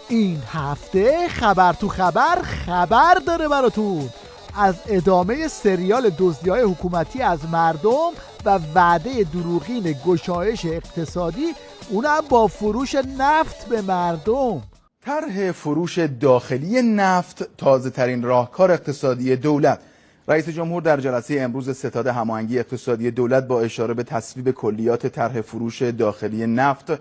این هفته خبر تو خبر داره براتون از ادامه سریال دزدی‌های حکومتی از مردم و وعده دروغین گشایش اقتصادی، اونم با فروش نفت به مردم. طرح فروش داخلی نفت تازه ترین راهکار اقتصادی دولت. رئیس جمهور در جلسه امروز ستاد هماهنگی اقتصادی دولت با اشاره به تصویب کلیات طرح فروش داخلی نفت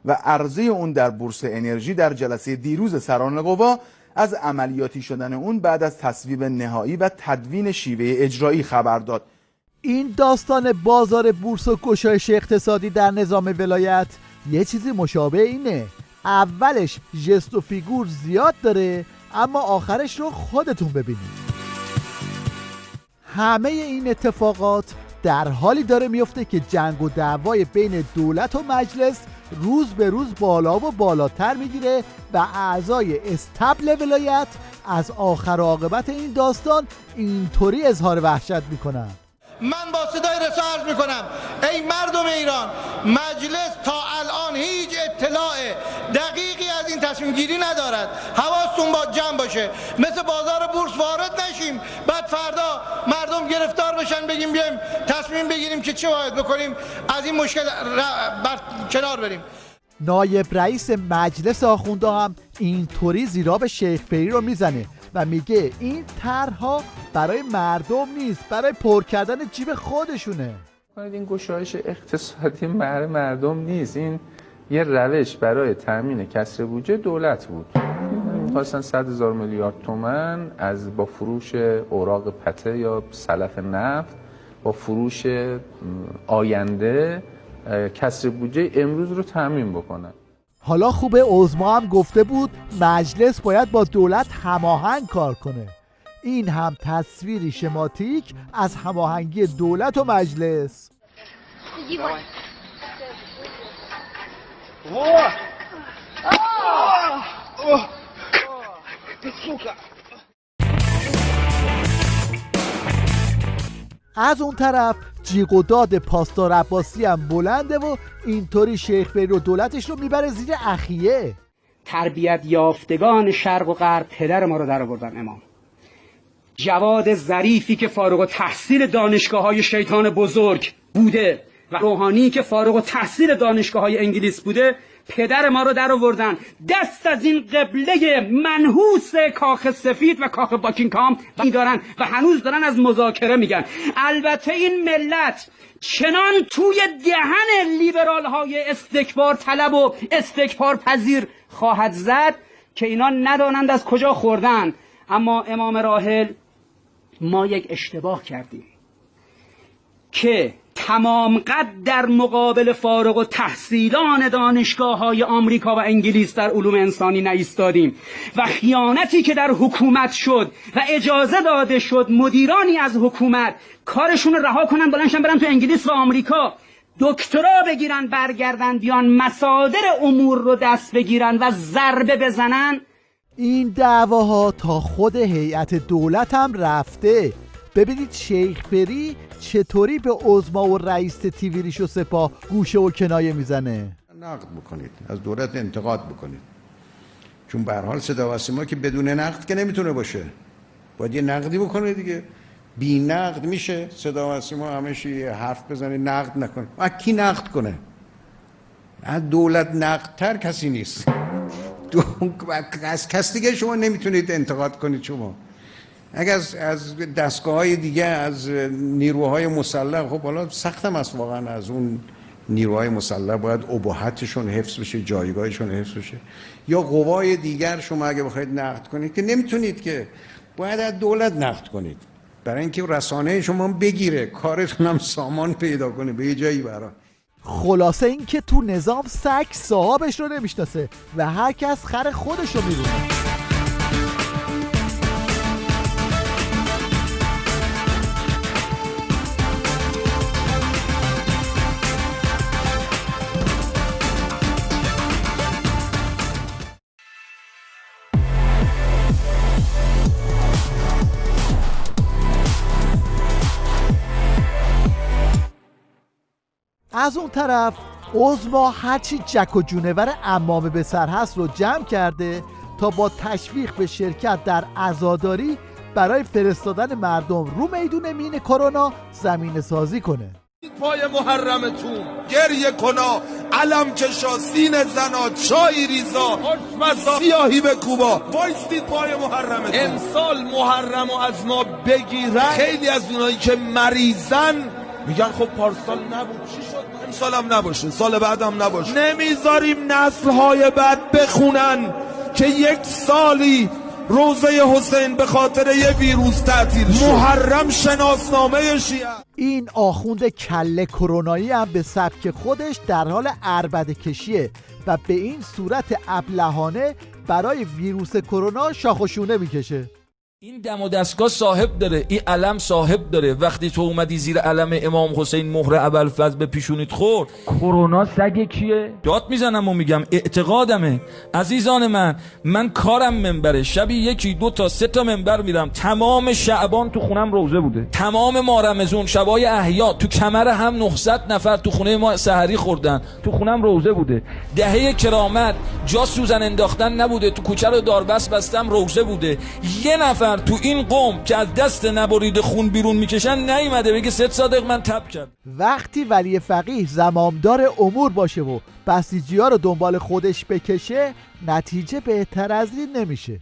و عرضه اون در بورس انرژی در جلسه دیروز سران قوا از عملیاتی شدن اون بعد از تصویب نهایی و تدوین شیوه اجرایی خبر داد. این داستان بازار بورس و گشایش اقتصادی در نظام ولایت یه چیزی مشابه اینه. اولش ژست و فیگور زیاد داره، اما آخرش رو خودتون ببینید. همه این اتفاقات در حالی داره میفته که جنگ و دعوای بین دولت و مجلس روز به روز بالا و بالاتر میگیره و اعضای استبل ولایت از آخر عاقبت این داستان اینطوری اظهار وحشت میکنن. من با صدای رسا عرض میکنم ای مردم ایران، مجلس تا الان هیچ اطلاع دقیقی از این تصمیم گیری ندارد. حواستون با جمع باشه، مثل بازار بورس وارد نشیم بعد فردا مردم گرفتار بشن بگیم بیایم تصمیم بگیریم که چه باید بکنیم، از این مشکل کنار بریم. نایب رئیس مجلس آخونده هم اینطوری زیراب شیخ پیری رو میزنه و میگه این طرح‌ها برای مردم نیست، برای پر کردن جیب خودشونه. این گشایش اقتصادی برای مردم نیست، این یه روش برای تامین کسر بودجه دولت بود. می‌خواستن 100,000 میلیارد تومان با فروش اوراق پته یا سلف نفت با فروش آینده کسر بودجه امروز رو تامین بکنن. حالا خوبه عظما هم گفته بود مجلس باید با دولت هماهنگ کار کنه. این هم تصویری شماتیک از هماهنگی دولت و مجلس. از اون طرف جیغ و داد پاسدار عباسی هم بلنده و اینطوری شیخ پیری و دولتش رو میبره زیر اخیه. تربیت یافتگان شرق و غرب پدر ما رو در آوردن امام. جواد ظریفی که فارغ التحصیل دانشگاه‌های شیطان بزرگ بوده و روحانی که فارغ التحصیل دانشگاه‌های انگلیس بوده پدر ما رو در آوردن. دست از این قبله منحوس کاخ سفید و کاخ باکینگهام دارن و هنوز دارن از مذاکره میگن. البته این ملت چنان توی دهن لیبرال های استکبار طلب و استکبار پذیر خواهد زد که اینا ندانند از کجا خوردن. اما امام راحل ما یک اشتباه کردیم که تمام قد در مقابل فارغ التحصیلان دانشگاه‌های آمریکا و انگلیس در علوم انسانی نایستادیم و خیانتی که در حکومت شد و اجازه داده شد مدیرانی از حکومت کارشون رها کنن بلندشن برن تو انگلیس و آمریکا دکترا بگیرن برگردن بیان مصادر امور رو دست بگیرن و ضربه بزنن. این دعواها تا خود هیئت دولت هم رفته. ببینید شیخ پیری چطوری به عظما و رئیس تیویریش و سپاه گوشه و کنایه میزنه. نقد بکنید، از دولت انتقاد بکنید، چون به هر حال صدا و سیما که بدون نقد که نمیتونه باشه، باید یه نقدی بکنه دیگه. بی نقد میشه صدا و سیما همش یه حرف بزنه نقد نکنه؟ کی نقد کنه؟ از دولت نقدتر کسی نیست. از کس دیگه شما نمیتونید انتقاد کنید. شما اگر از دستگاه‌های دیگه، از نیروهای مسلح، خب حالا سختم است واقعا، از اون نیروهای مسلح باید ابهتشون حفظ بشه، جایگاهشون حفظ بشه، یا قوای دیگر شما اگه بخواید نقد کنید که نمیتونید، که باید از دولت نقد کنید برای اینکه رسانه شما بگیره، کارتون هم سامان پیدا کنه به یه جایی برای. خلاصه این که تو نظام سگ صاحبش رو نمیشناسه و هر کس خر خودش رو میرونه. از اون طرف عظما هرچی جک و جونور عمامه به سر هست رو جمع کرده تا با تشویق به شرکت در عزاداری برای فرستادن مردم رو میدون مین کرونا زمینه سازی کنه. پای محرمتون گریه کنا، علم کشا، سین زنا، چای ریزا، مزا سیاهی به کوبا، وایستید پای محرمتون. امسال محرم از ما بگیرن. خیلی از اونایی که مریضن میگن خب پارسال نبود، چی شد امسال هم نباشه، سال بعد هم نباشه. نمیذاریم نسل‌های بعد بخونن که یک سالی روزه حسین به خاطر یه ویروس تعطیل شد. محرم شناسنامه شیعه. این آخوند کله کرونایی هم به سبک خودش در حال عربده کشیه و به این صورت ابلهانه برای ویروس کرونا شاخ و شونه میکشه. این دم و دستگاه صاحب داره، این علم صاحب داره. وقتی تو اومدی زیر علم امام حسین مهر ابوالفضل به پیشونیت خورد، کرونا سگ کیه؟ داد میزنم و میگم اعتقادمه. عزیزان من کارم منبره، شبی 1 2 تا 3 تا منبر میرم. تمام شعبان تو خونم روزه بوده، تمام ماه رمضان شبای احیا تو کمر هم 900 نفر تو خونه ما سحری خوردن، تو خونم روزه بوده. دهه کرامت جا سوزن انداختن نبوده، تو کوچه رو داربست بستم روزه بوده. یه نفر تو این قوم که از دست نبرید خون بیرون میکشن نیومده بگه سید صادق من تب کرد. وقتی ولی فقیه زمامدار امور باشه و بسیجی ها رو دنبال خودش بکشه، نتیجه بهتر از این نمیشه.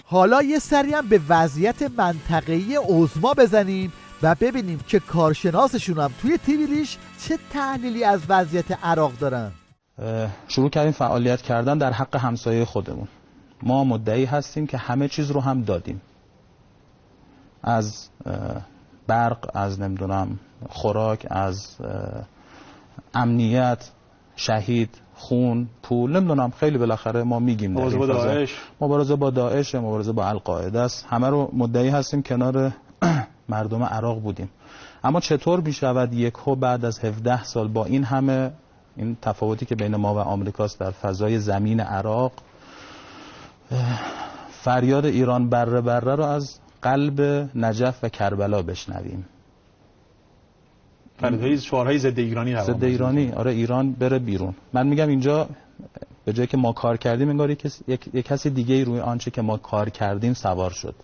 حالا یه سری هم به وضعیت منطقه‌ای عظما بزنیم و ببینیم که کارشناسشون هم توی تیویلیش چه تحلیلی از وضعیت عراق دارن. شروع کردیم فعالیت کردن در حق همسایه خودمون. ما مدعی هستیم که همه چیز رو هم دادیم، از برق، از نمیدونم خوراک، از امنیت، شهید، خون، پول، نمیدونم خیلی بالاخره ما میگیم مبارزه با داعش، مبارزه با داعش، مبارزه با القاعده است، همه رو مدعی هستیم کنار مردم عراق بودیم. اما چطور میشود یکهو بعد از 17 سال با این همه این تفاوتی که بین ما و آمریکاست در فضای زمین عراق، فریاد ایران بره بره رو از قلب نجف و کربلا بشنویم؟ شعارهای ضد ایرانی، ضد ایرانی. آره ایران بره بیرون. من میگم اینجا به جایی که ما کار کردیم انگار یک کسی دیگه روی آنچه که ما کار کردیم سوار شد،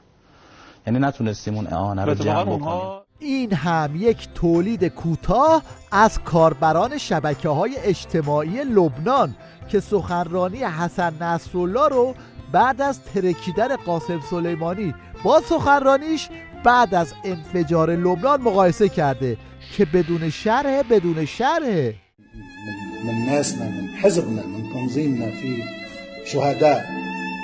یعنی نتونستیم اون اعانه رو جمع بکنیم. این هم یک تولید کوتاه از کاربران شبکه‌های اجتماعی لبنان که سخنرانی حسن نصرالله رو بعد از ترکیدن قاسم سلیمانی با سخنرانیش بعد از انفجار لبنان مقایسه کرده که بدون شرح من ناسنا، من حزبنا، من تنظيمنا في شهداء،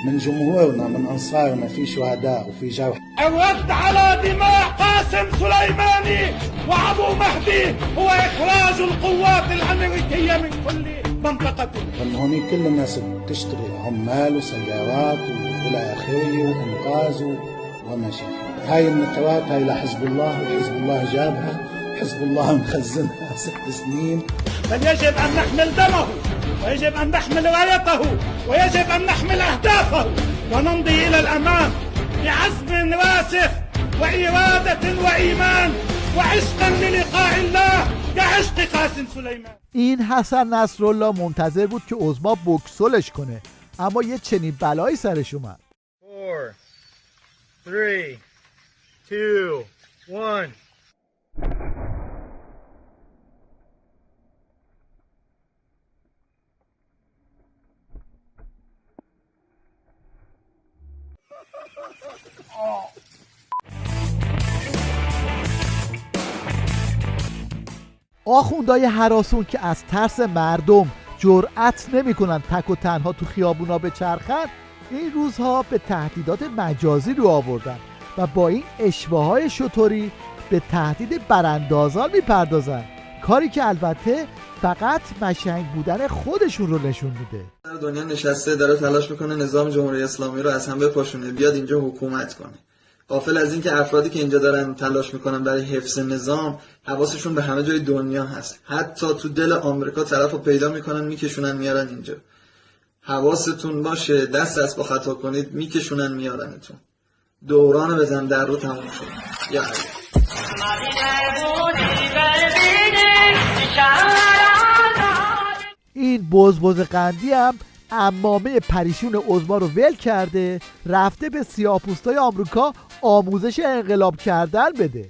من جمهورنا، من أنصارنا في شهداء وفي جرحى. الرد على دماء قاسم سليماني وأبو مهدي هو إخراج القوات الأمريكية من كل منطقة. هونيك كل الناس بتشتغل، عمال وسيارات وإلى آخره وإنقاذ وما شابه. هاي النتوات هاي لحزب الله، وحزب الله جابها، حزب الله مخزنها 6 سنين. بل يجب أن نحمل دمه، ويجب أن نحمل رايته، ويجب أن نحمل أهدافه، ونمضي إلى الأمام بعزم راسخ وإرادة وإيمان وعشقا للقاء الله كعشق قاسم سليمان. این حسن نصرالله منتظر بود که عظما بکسلش کنه، اما یه چنین بلایی سرش اومد. 4 3 2 1. آخوندهای هراسون که از ترس مردم جرأت نمی‌کنن تک و تنها تو خیابونا بچرخن، این روزها به تهدیدات مجازی رو آوردن و با این اشباه‌های شطوری به تهدید براندازان میپردازن، کاری که البته فقط مشنگ بودن خودشون رو نشون میده. در دنیا نشسته داره تلاش میکنه نظام جمهوری اسلامی رو از هم بپاشونه، بیاد اینجا حکومت کنه. غافل از اینکه افرادی که اینجا دارن تلاش میکنن برای حفظ نظام حواسشون به همه جای دنیا هست. حتی تو دل آمریکا طرفو پیدا میکنن میکشونن میارن اینجا. حواستون باشه، دست از با خطا کنید میکشونن میارنتون. دوران بزن در رو تموم شد. یا این بزبز قندی هم عمامه پریشون عظما رو ول کرده، رفته به سیاه‌پوستای آمریکا آموزش انقلاب کردن بده.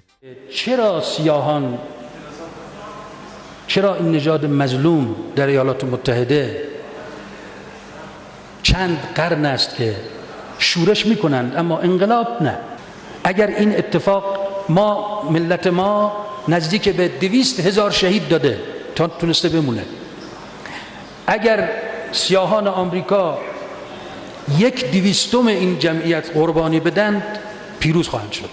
چرا سیاهان، چرا این نژاد مظلوم در ایالات متحده چند قرن است که شورش میکنند اما انقلاب نه؟ اگر این اتفاق، ملت ما نزدیک به 200,000 شهید داده تا تونسته بمونه. اگر سیاهان آمریکا 1/200 این جمعیت قربانی بدند پیروز خواهند شد.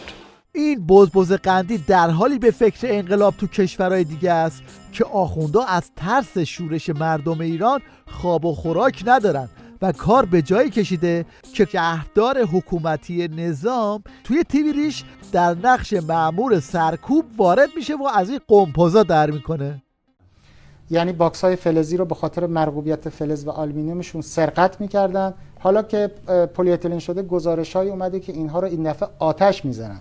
این بزبز قندی در حالی به فکر انقلاب تو کشورهای دیگه است که آخوندا از ترس شورش مردم ایران خواب و خوراک ندارن و کار به جایی کشیده که شهردار حکومتی نظام توی تیوی ریش در نقش مأمور سرکوب وارد میشه و از این قمپوزا در میکنه. یعنی باکس های فلزی رو به خاطر مرغوبیت فلز و آلومینیومشون سرقت میکردن. حالا که پلی اتیلن شده گزارش های اومده که اینها رو این دفعه آتش میزنن.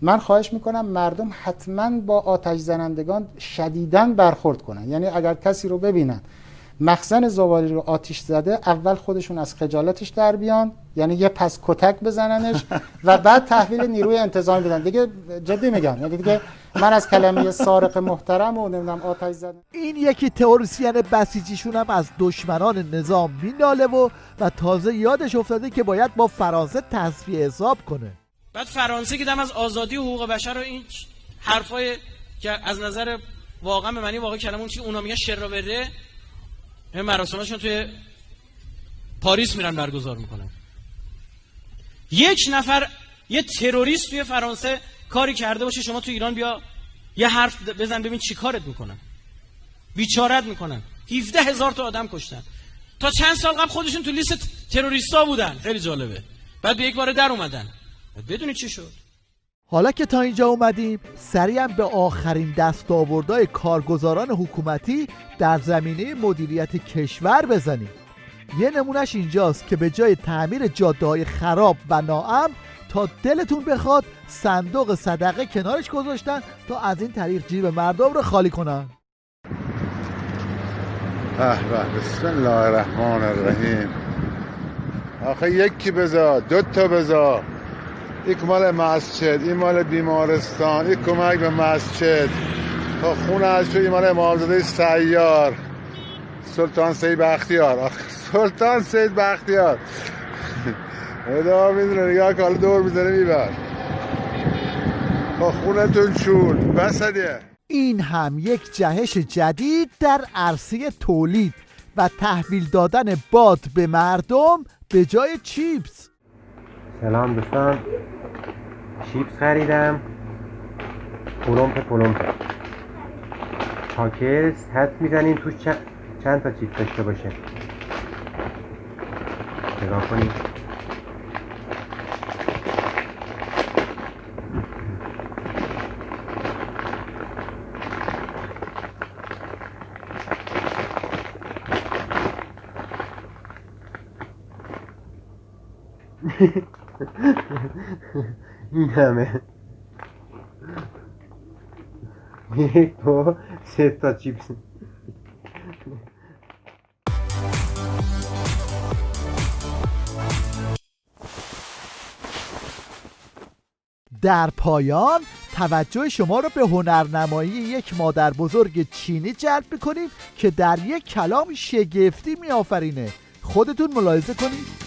من خواهش میکنم مردم حتما با آتش زنندگان شدیداً برخورد کنن. یعنی اگر کسی رو ببینن مخزن زباله رو آتش زده، اول خودشون از خجالتش در بیان، یعنی یه پس کتک بزننش و بعد تحویل نیروی انتظامی بدن. دیگه جدی میگم، یعنی دیگه من از کلمه سارق محترم و نمیدونم آتش زدن. این یکی تئوریسین بسیجیشون هم از دشمنان نظام میناله و تازه یادش افتاده که باید با فرانسه تصفیه حساب کنه. بعد فرانسه که دم از آزادی و حقوق بشر و این حرفای که از نظر واقعا به معنی واقعی کلمه اون چیزی اونا میگن شروره، مراسمشون توی پاریس میرن برگزار میکنن. یک نفر یه تروریست توی فرانسه کاری کرده باشه، شما تو ایران بیا یه حرف بزن ببین چی کارت میکنن، بیچارت میکنن. 17,000 تا آدم کشتن. تا چند سال قبل خودشون تو لیست تروریستا بودن. خیلی جالبه. بعد به یک بار در اومدن. بدونی چی شد؟ حالا که تا اینجا اومدیم سریعا به آخرین دستاوردهای کارگزاران حکومتی در زمینه مدیریت کشور بزنیم. یه نمونش اینجاست که به جای تعمیر جاده‌های خراب و ناامن تا دلتون بخواد صندوق صدقه کنارش گذاشتن تا از این طریق جیب مردم رو خالی کنن. بسم الله الرحمن الرحیم. آخه یکی بذار، 2 تا بذار. یک مال مسجد، این مال بیمارستان، یک کمک به مسجد، تا خونه از شو این مال امامزاده سیار، سلطان سید بختیار. سلطان سید بختیار ادامه میدونه نگاه که حالا دور میزنه میبر تا خونه تون چون بسدیه. این هم یک جهش جدید در عرصه تولید و تحویل دادن باد به مردم به جای چیپس. سلام دوستان، چیپس خریدم، پلومپ چاکرز. حد میزنیم توش چند تا چیپس داشته باشه. نگاه کنید. این همه 1 2 3 تا چیپس. در پایان توجه شما را به هنرنمایی یک مادر بزرگ چینی جلب می‌کنیم که در یک کلام شگفتی می‌آفرینه. خودتون ملاحظه کنید.